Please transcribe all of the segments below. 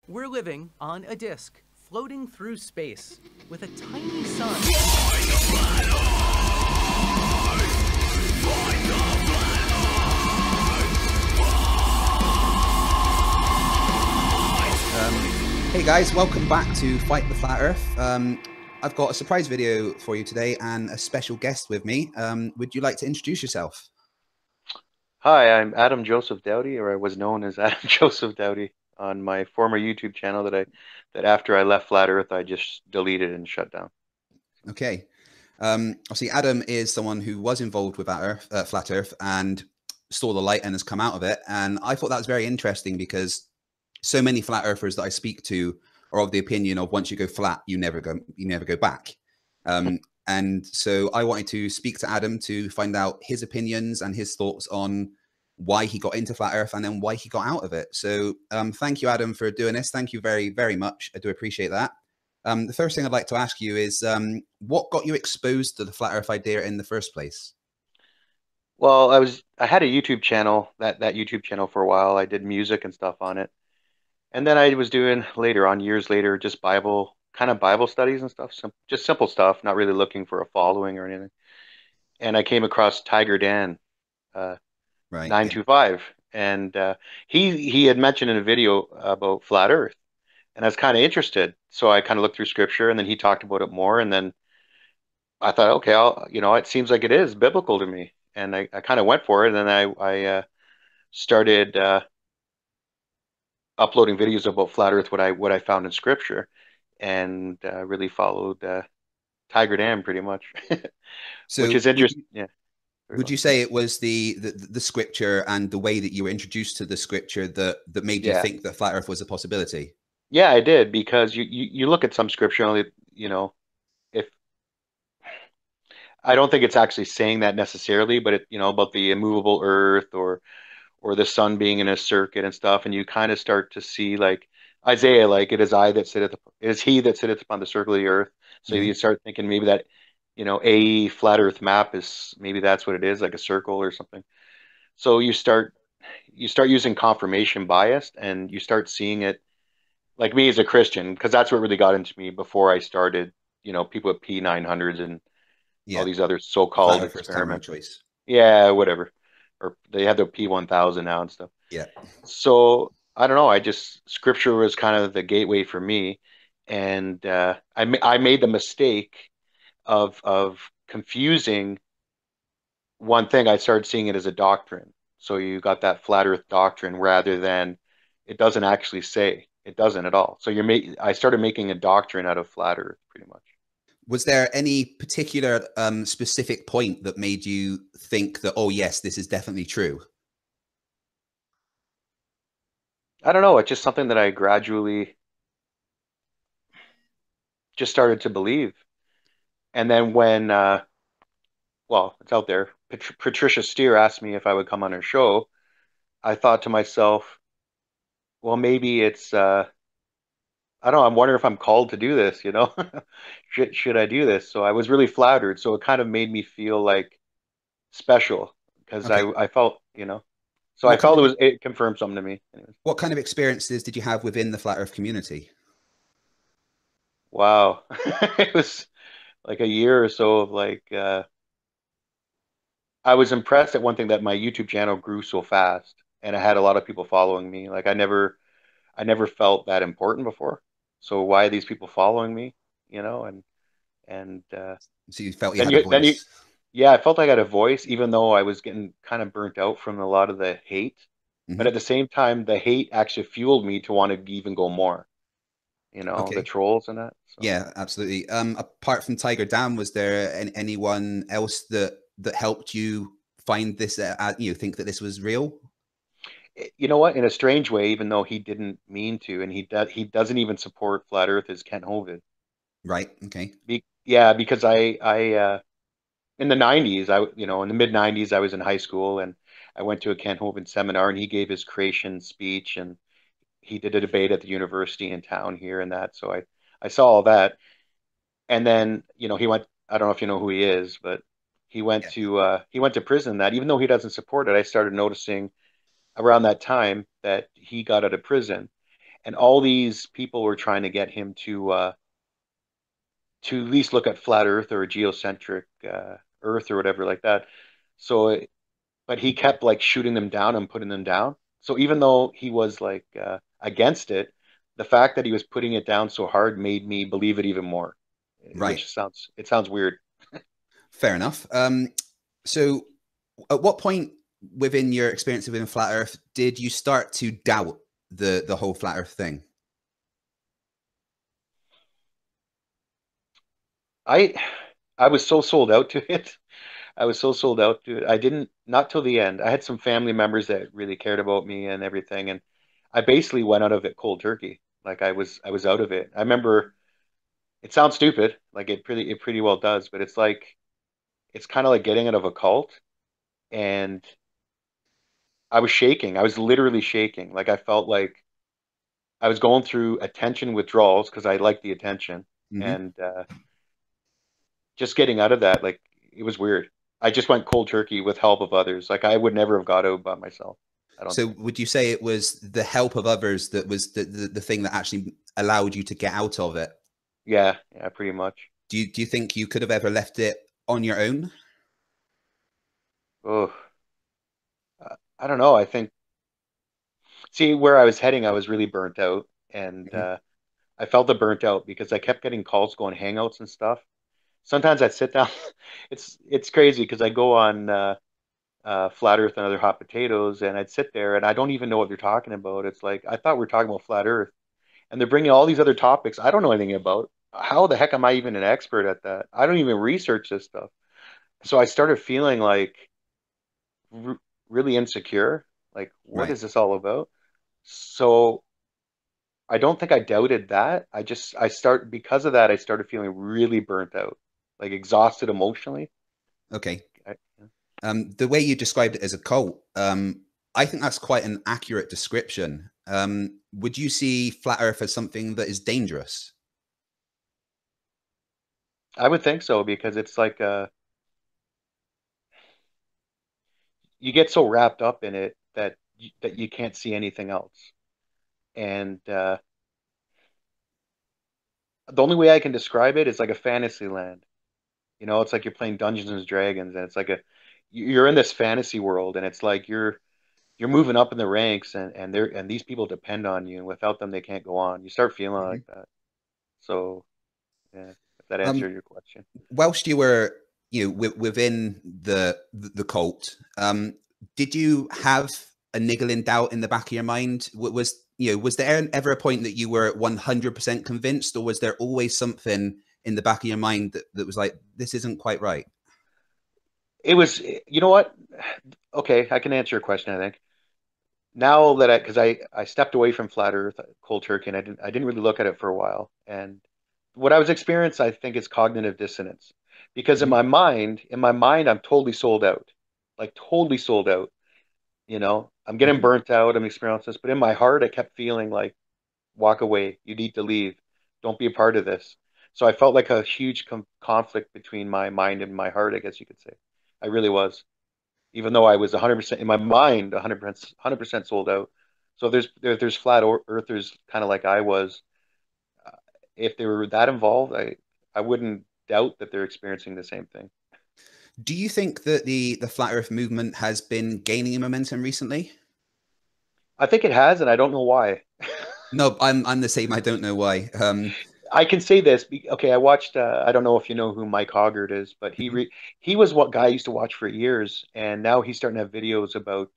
We're living on a disk, floating through space, with a tiny sun. Hey guys, welcome back to Fight the Flat Earth. I've got a surprise video for you today and a special guest with me. Would you like to introduce yourself? Hi, I'm Adam Joseph Dowdy, or I was known as Adam Joseph Dowdy on my former YouTube channel that after I left Flat Earth, I just deleted and shut down. Okay. Obviously, Adam is someone who was involved with Flat Earth and saw the light and has come out of it. And I thought that was very interesting because so many flat earthers that I speak to are of the opinion of once you go flat, you never go back. And so I wanted to speak to Adam to find out his opinions and his thoughts on why he got into flat earth and then why he got out of it. So thank you, Adam, for doing this. Thank you very, very much. I do appreciate that. The first thing I'd like to ask you is what got you exposed to the flat earth idea in the first place? Well, I had a YouTube channel, that YouTube channel for a while. I did music and stuff on it. And then I was doing later on, years later, just Bible studies and stuff, just simple stuff, not really looking for a following or anything. And I came across Tiger Dan, uh, Right. Yeah. 925, and he had mentioned in a video about flat Earth. And I was kind of interested. So I kind of looked through scripture and then he talked about it more. And then I thought, okay, it seems like it is biblical to me. And I kind of went for it. And then I started uploading videos about flat Earth, what I found in scripture, and really followed Tiger Dam pretty much, which So is interesting. Yeah, very would well. you say it was the scripture and the way that you were introduced to the scripture that made you Yeah, think that flat earth was a possibility? yeah, I did because you look at some scripture, only if I don't think it's actually saying that necessarily, but about the immovable earth or the sun being in a circuit and stuff, and you kind of start to see like Isaiah, like it is he that sitteth upon the circle of the earth. So you Hmm. start thinking maybe that, a flat earth map is maybe that's what it is, like a circle or something. So you start using confirmation bias and you start seeing it like me as a Christian, because that's what really got into me before I started, people at P900s and all Yeah. these other Flat so-called earthers time my experiments. choice. Yeah, whatever. Or they have the P1000 now and stuff. Yeah. So I don't know. I just scripture was kind of the gateway for me, and I made the mistake of confusing one thing. I started seeing it as a doctrine. So you got that flat Earth doctrine rather than it doesn't actually say it doesn't at all. So I started making a doctrine out of flat Earth pretty much. Was there any particular specific point that made you think that, oh, yes, this is definitely true? I don't know. It's just something that I gradually just started to believe. And then when well, it's out there. Patricia Steer asked me if I would come on her show. I thought to myself, well, maybe it's I don't know, I'm wondering if I'm called to do this, should I do this? So I was really flattered. So it kind of made me feel like special because I Okay. I felt, so I What kind felt of it confirmed something to me. Anyways. what kind of experiences did you have within the flat earth community? Wow. It was like a year or so of like I was impressed at one thing that my YouTube channel grew so fast and I had a lot of people following me. Like I never felt that important before. So why are these people following me? And So you felt you then had a you, voice. yeah, I felt I got a voice, even though I was getting kind of burnt out from a lot of the hate. But at Hmm. the same time, the hate actually fueled me to want to even go more. The Okay. trolls and that. So, Yeah, absolutely. Apart from Tiger Dam, was there anyone else that helped you find this? Think that this was real? you know what? In a strange way, even though he didn't mean to, and he doesn't even support flat Earth, is Kent Hovind. Right. Okay. Yeah, because I in the 90s, in the mid 90s, I was in high school and I went to a Kent Hovind seminar and he gave his creation speech and he did a debate at the university in town here and that. So I saw all that. And then, he went, I don't know if you know who he is, but Yeah. he went to prison. That even though he doesn't support it, I started noticing around that time that he got out of prison. and all these people were trying to get him to at least look at flat Earth or a geocentric Earth or whatever like that. So, but he kept like shooting them down and putting them down. So even though he was like against it, the fact that he was putting it down so hard made me believe it even more, Right. which sounds weird. Fair enough. So at what point within your experience within flat Earth did you start to doubt the whole flat Earth thing? I I was so sold out to it. I was so sold out to it. I didn't not till the end. I had some family members that really cared about me and everything, and I basically went out of it cold turkey. Like I was out of it. I remember it sounds stupid, like it pretty well does, but it's kind of like getting out of a cult, and I was shaking. I was literally shaking. Like I felt like I was going through attention withdrawals because I liked the attention, Hmm. and just getting out of that, like it was weird. I just went cold turkey with help of others. Like I would never have got out by myself. I don't So think. would you say it was the help of others that was the thing that actually allowed you to get out of it? Yeah, yeah, pretty much. Do you think you could have ever left it on your own? Oh, I don't know. I think see where I was heading, I was really burnt out, and Mhm. I felt the burnt out because I kept getting calls going hangouts and stuff. Sometimes I'd sit down. It's crazy because I go on Flat Earth and Other Hot Potatoes, and I'd sit there and I don't even know what they're talking about. It's like I thought we are talking about flat Earth, and they're bringing all these other topics I don't know anything about. How the heck am I even an expert at that? I don't even research this stuff. So I started feeling like r really insecure. Like, what Right. is this all about? So I don't think I doubted that. I start because of that, I started feeling really burnt out, like exhausted emotionally. Okay. I, The way you described it as a cult, I think that's quite an accurate description. Would you see flat Earth as something that is dangerous? I would think so because it's like you get so wrapped up in it that you can't see anything else. And the only way I can describe it is like a fantasy land. You know, it's like you're playing Dungeons and Dragons, and it's like you're in this fantasy world, and it's like you're moving up in the ranks, and these people depend on you, and without them, they can't go on. You start feeling like Mhm. that. So, yeah, if that Um, answered your question. whilst you were, within the cult, did you have a niggling doubt in the back of your mind? Was there ever a point that you were 100% convinced, or was there always something in the back of your mind that was like, this isn't quite right? It was, you know what? Okay, I can answer your question, I think. Now that because I stepped away from flat Earth cold turkey, and I didn't really look at it for a while. And what I was experiencing, I think, is cognitive dissonance, because Mhm. in my mind, I'm totally sold out, like totally sold out. You know, I'm getting Mhm. burnt out. I'm experiencing this, but in my heart, I kept feeling like, walk away. You need to leave. Don't be a part of this. So I felt like a huge conflict between my mind and my heart, I guess you could say. I really was, even though I was 100% in my mind, 100% sold out. So there's flat earthers kind of like I was. Uh, If they were that involved, I wouldn't doubt that they're experiencing the same thing. Do you think that the flat Earth movement has been gaining momentum recently? I think it has, and I don't know why. No, I'm the same. I don't know why. I can say this. Okay, I watched. I don't know if you know who Mike Hoggart is, but Mhm. he was what guy I used to watch for years, and now he's starting to have videos about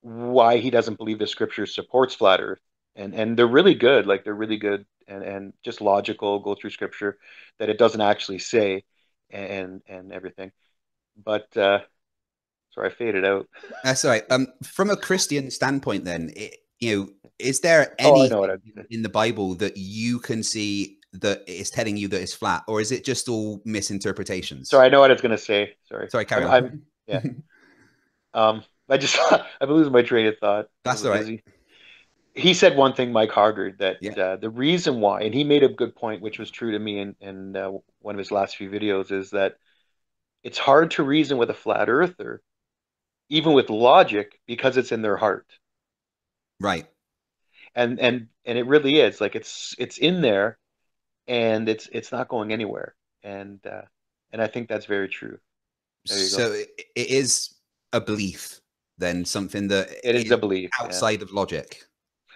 why he doesn't believe the scripture supports flat Earth, and they're really good. Like they're really good and just logical. Go through scripture that it doesn't actually say, and everything. But sorry, I faded out. That's all right. From a Christian standpoint, then, is there Oh, I know what anything in the Bible that you can see that is telling you that it's flat, or is it just all misinterpretations? sorry, I know what I was gonna say. Sorry, Sorry, carry I'm on. yeah. I just I've been losing my train of thought. A That's little all right. dizzy. He said one thing, Mike Hoggard, that Yeah. the reason why, and he made a good point, which was true to me in one of his last few videos, is that it's hard to reason with a flat earther, even with logic, because it's in their heart. Right. And it really is like it's in there, and it's not going anywhere. And I think that's very true. There you go. So it is a belief, then something that It is is a belief, yeah. outside of logic.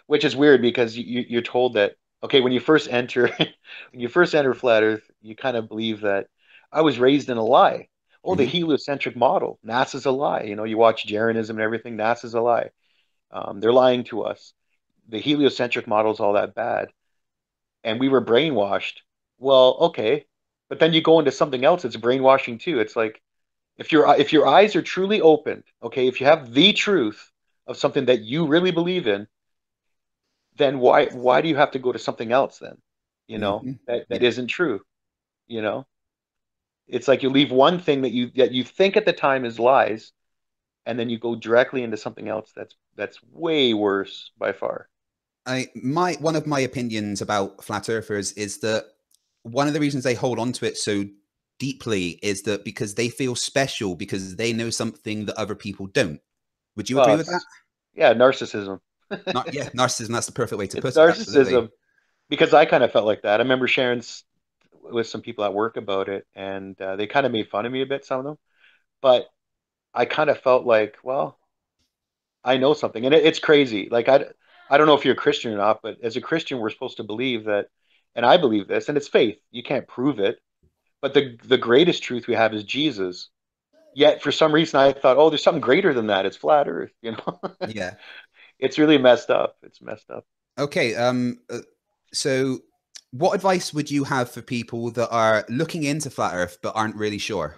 Which is weird because you're told that, okay, when you first enter when you first enter flat Earth, you kind of believe that I was raised in a lie. Oh, the Hmm. heliocentric model, NASA's a lie. You watch Jeranism and everything, NASA's a lie. They're lying to us. The heliocentric model is all that bad, and we were brainwashed. Well, okay, but then you go into something else. It's brainwashing too. It's like if your eyes are truly opened, okay, if you have the truth of something that you really believe in, then why do you have to go to something else then? Hmm. That Yeah. isn't true. You know, it's like you leave one thing that you think at the time is lies, and then you go directly into something else that's way worse by far. One of my opinions about flat earthers is that one of the reasons they hold on to it so deeply is that because they feel special because they know something that other people don't. Would you Well, agree with that? it's yeah, narcissism. Not, yeah, narcissism. That's the perfect way to It's put it. Absolutely. narcissism because I kind of felt like that. I remember sharing with some people at work about it, and they kind of made fun of me a bit, some of them. But I kind of felt like, well, I know something, and it's crazy. Like I don't know if you're a Christian or not, but as a Christian, we're supposed to believe that, and I believe this, and it's faith. You can't prove it, but the greatest truth we have is Jesus. Yet for some reason, I thought, oh, there's something greater than that. It's flat Earth. Yeah. It's really messed up. It's messed up. Okay. So, what advice would you have for people that are looking into flat Earth but aren't really sure?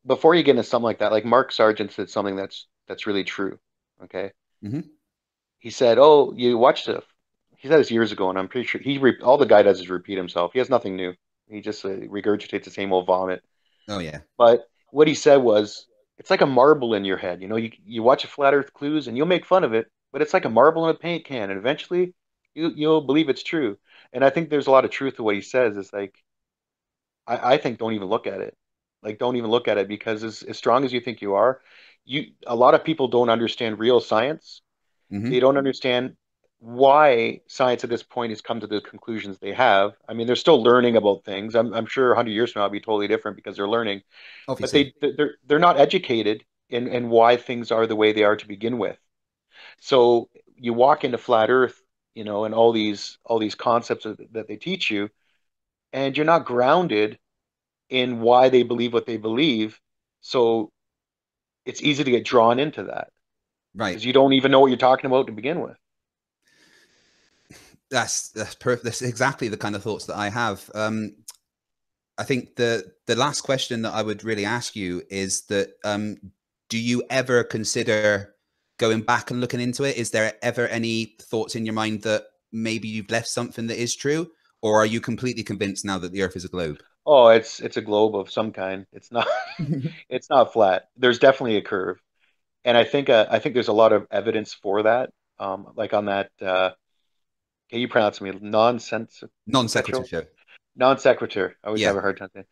Before you get into something like that, like Mark Sargent said something that's really true. Okay, Hmm. he said, "Oh, you watched it." He said this years ago, and I'm pretty sure all the guy does is repeat himself. He has nothing new. He just regurgitates the same old vomit. Oh yeah. But what he said was, it's like a marble in your head. You watch a Flat Earth Clues, and you'll make fun of it, but it's like a marble in a paint can, and eventually you'll believe it's true. And I think there's a lot of truth to what he says. It's like I think don't even look at it. Like don't even look at it because as strong as you think you are, a lot of people don't understand real science. They Hmm. don't understand why science at this point has come to the conclusions they have. I mean, they're still learning about things. I'm sure 100 years from now it'll be totally different because they're learning, but Obviously. they're not educated in why things are the way they are to begin with. So you walk into flat Earth, and all these concepts that they teach you, and you're not grounded in why they believe what they believe. So it's easy to get drawn into that Right. because you don't even know what you're talking about to begin with. That's perfect. That's exactly the kind of thoughts that I have. I think the last question that I would really ask you is that do you ever consider going back and looking into it? Is there ever any thoughts in your mind that maybe you've left something that is true, or are you completely convinced now that the Earth is a globe? Oh, it's a globe of some kind. It's not it's not flat. There's definitely a curve, and I think there's a lot of evidence for that. Like on that, can you pronounce me nonsense Non sequitur petrol show. non sequitur? I always have Yeah. a hard time saying.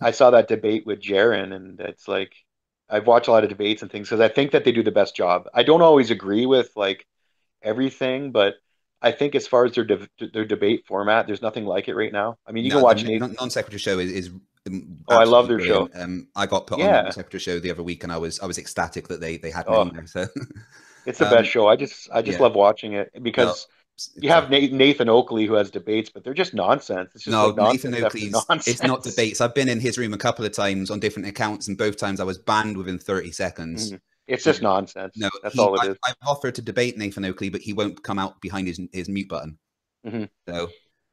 I saw that debate with Jaron, and it's like I've watched a lot of debates and things because I think that they do the best job. I don't always agree with like everything, but I think as far as their debate format, there's nothing like it right now. I mean, you can No, the watch Nate. non sequitur show is Oh, I love absolutely their brilliant. show. I got put on the non Yeah. sequitur show the other week, and I was ecstatic that they had me on Oh, there. So, it's the best um, show. I just yeah, love watching it no, because you sorry. have Nathan Oakley who has debates, but they're just nonsense. It's just No, like Nathan nonsense after Oakley's. It's not nonsense. debates. I've been in his room a couple of times on different accounts, and both times I was banned within 30 seconds. Mhm. It's He, just nonsense. no, That's all it is. I've offered to debate Nathan Oakley, but he won't come out behind his mute button. Mhm. So,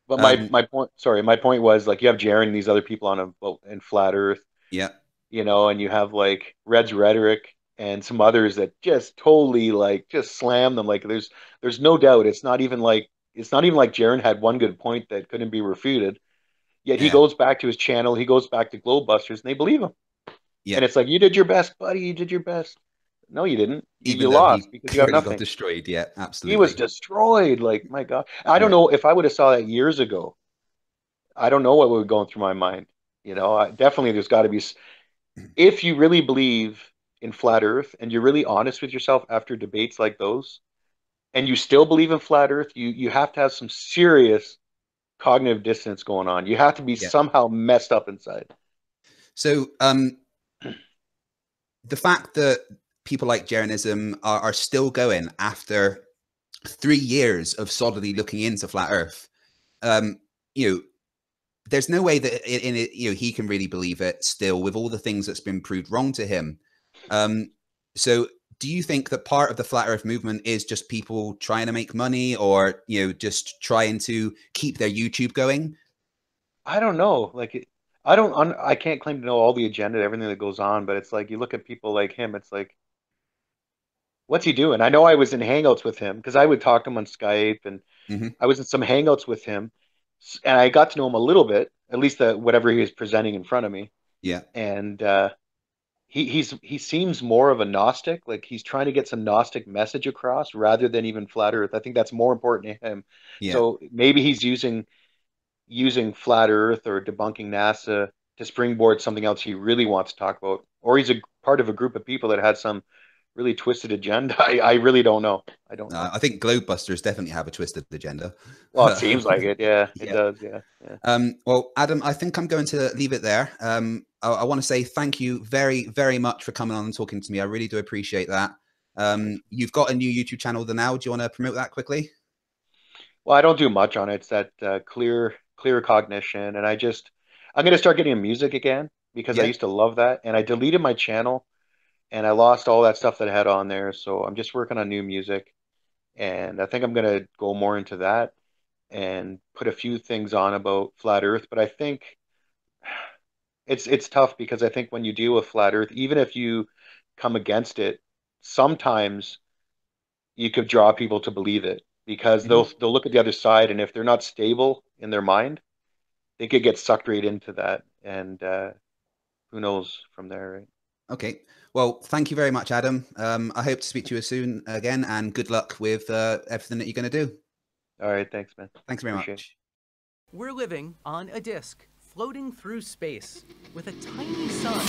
But my um, my point, sorry, my point was like you have Jaron and these other people on a boat in Flat Earth, yeah, and you have like Red's Rhetoric and some others that just totally like just slam them. Like there's no doubt it's not even like Jaron had one good point that couldn't be refuted. Yet he yeah, goes back to his channel, he goes back to Globebusters, and they believe him. yeah. And it's like you did your best, buddy. You did your best. No, you didn't. You Even though lost he because you have clearly got nothing. destroyed. Yeah, He was absolutely. destroyed. Like my God, I don't Yeah. know if I would have saw that years ago. I don't know what would be going through my mind. Definitely there's got to be. if you really believe in flat Earth and you're really honest with yourself after debates like those, and you still believe in flat Earth, you have to have some serious cognitive dissonance going on. You have to be Yeah. somehow messed up inside. So the fact that people like Jeranism are still going after 3 years of solidly looking into flat Earth, you know, there's no way that in it, you know, he can really believe it still with all the things that's been proved wrong to him. So do you think that part of the flat Earth movement is just people trying to make money, or, you know, just trying to keep their YouTube going? I don't know. Like, I can't claim to know all the agenda, everything that goes on, but it's like you look at people like him, it's like, what's he doing? I know I was in hangouts with him because I would talk to him on Skype, and Hmm. I was in some hangouts with him, and I got to know him a little bit, at least whatever he was presenting in front of me. Yeah. And he seems more of a Gnostic, like he's trying to get some Gnostic message across rather than even flat Earth. I think that's more important to him. Yeah. So maybe he's using flat Earth or debunking NASA to springboard something else he really wants to talk about, or he's a part of a group of people that had some really twisted agenda. I really don't know. I don't know. I think Globebusters definitely have a twisted agenda. Well, it seems like it. Yeah, it Yeah. does. Yeah, yeah. Well, Adam, I think I'm going to leave it there. I want to say thank you very, very much for coming on and talking to me. I really do appreciate that. You've got a new YouTube channel now. Do you want to promote that quickly? Well, I don't do much on it. It's that clear cognition, and I'm going to start getting music again because I Yeah. used to love that, and I deleted my channel and I lost all that stuff that I had on there. So I'm just working on new music, and I think I'm going to go more into that and put a few things on about flat Earth. But I think it's tough because I think when you deal with flat Earth, even if you come against it, sometimes you could draw people to believe it because Hmm. they'll look at the other side, and if they're not stable in their mind, they could get sucked right into that, and who knows from there, right? Okay. Well, thank you very much, Adam. I hope to speak to you soon again, and good luck with everything that you're going to do. All right, thanks, man. Thanks very Appreciate it. much. We're living on a disk, floating through space, with a tiny sun.